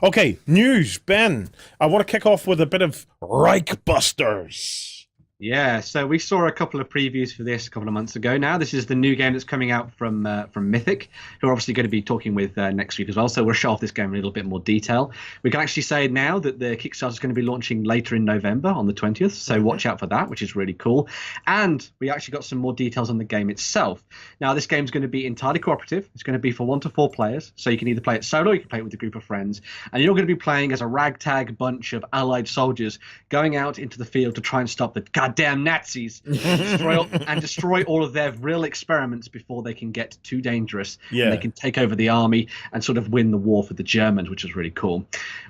Okay, news, Ben. I want to kick off with a bit of Reichbusters. Yeah, so we saw a couple of previews for this a couple of months ago now. This is the new game that's coming out from Mythic, who are obviously going to be talking with next week as well. So we'll show off this game in a little bit more detail. We can actually say now that the Kickstarter is going to be launching later in November on the 20th. So watch out for that, which is really cool. And we actually got some more details on the game itself. Now, this game's going to be entirely cooperative. It's going to be for 1 to 4 players. So you can either play it solo, or you can play it with a group of friends. And you're going to be playing as a ragtag bunch of allied soldiers going out into the field to try and stop the goddamn Nazis and destroy all of their Vril experiments before they can get too dangerous. Yeah. And they can take over the army and sort of win the war for the Germans, which is really cool.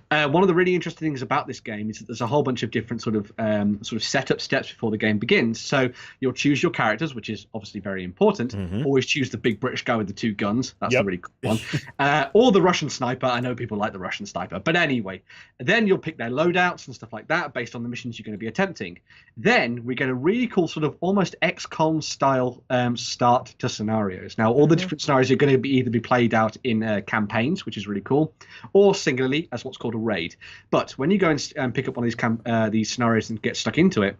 One of the really interesting things about this game is that there's a whole bunch of different sort of setup steps before the game begins. So you'll choose your characters, which is obviously very important. Always choose the big British guy with the 2 guns. That's a really cool one. Or the Russian sniper. I know people like the Russian sniper. But anyway, then you'll pick their loadouts and stuff like that based on the missions you're going to be attempting. Then we get a really cool sort of almost XCOM style start to scenarios. Now, all the different scenarios are going to either be played out in campaigns, which is really cool, or singularly as what's called a raid. But when you go and pick up one of these scenarios and get stuck into it,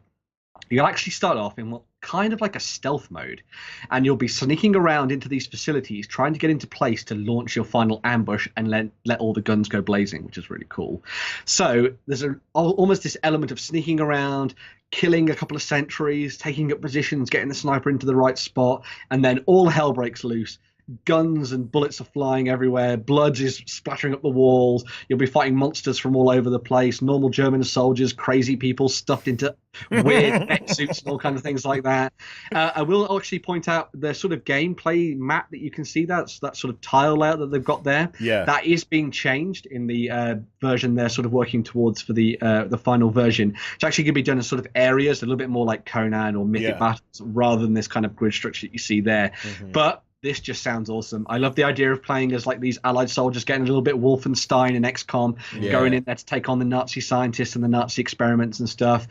you'll actually start off in what kind of like a stealth mode, and you'll be sneaking around into these facilities trying to get into place to launch your final ambush and let all the guns go blazing, which is really cool. So there's almost this element of sneaking around, killing a couple of sentries, taking up positions, getting the sniper into the right spot, and then all hell breaks loose. Guns and bullets are flying everywhere. Blood is splattering up the walls. You'll be fighting monsters from all over the place. Normal German soldiers, crazy people stuffed into weird mech suits and all kinds of things like that. I will actually point out the sort of gameplay map that you can see. That's that sort of tile layout that they've got there. Yeah. That is being changed in the version they're sort of working towards for the final version. It's actually going to be done in sort of areas, a little bit more like Conan or Mythic battles, rather than this kind of grid structure that you see there. But this just sounds awesome. I love the idea of playing as like these allied soldiers, getting a little bit Wolfenstein and XCOM, going in there to take on the Nazi scientists and the Nazi experiments and stuff.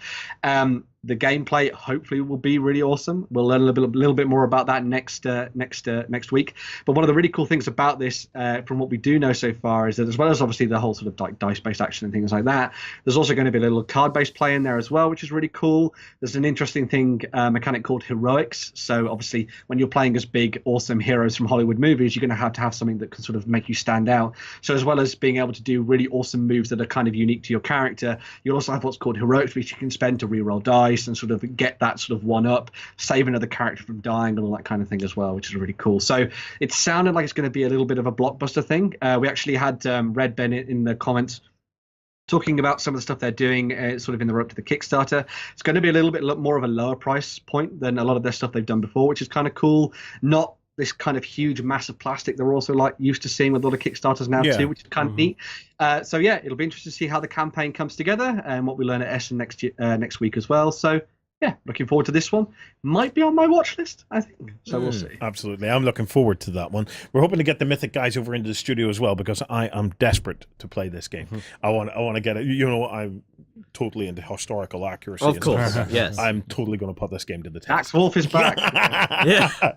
The gameplay hopefully will be really awesome. We'll learn a little bit more about that next week. But one of the really cool things about this, from what we do know so far, is that as well as obviously the whole sort of like dice-based action and things like that, there's also going to be a little card-based play in there as well, which is really cool. There's an interesting mechanic called heroics. So obviously when you're playing as big, awesome heroes from Hollywood movies, you're going to have something that can sort of make you stand out. So as well as being able to do really awesome moves that are kind of unique to your character, you'll also have what's called heroics, which you can spend to reroll dice and sort of get that sort of one up, save another character from dying and all that kind of thing as well, which is really cool. So it sounded like it's going to be a little bit of a blockbuster thing. We actually had Red Ben in the comments talking about some of the stuff they're doing sort of in the run up to the Kickstarter. It's going to be a little bit more of a lower price point than a lot of their stuff they've done before, which is kind of cool. Not this kind of huge massive plastic they're also like used to seeing with a lot of Kickstarters now too, which is kind of neat. So yeah, it'll be interesting to see how the campaign comes together and what we learn at Essen next week as well. So yeah, looking forward to this one. Might be on my watch list, I think. So we'll see. Absolutely. I'm looking forward to that one. We're hoping to get the Mythic guys over into the studio as well, because I am desperate to play this game. I want to get it. You know, I'm totally into historical accuracy. Of course, yes. I'm totally going to put this game to the test. Axe Wolf is back. Yeah.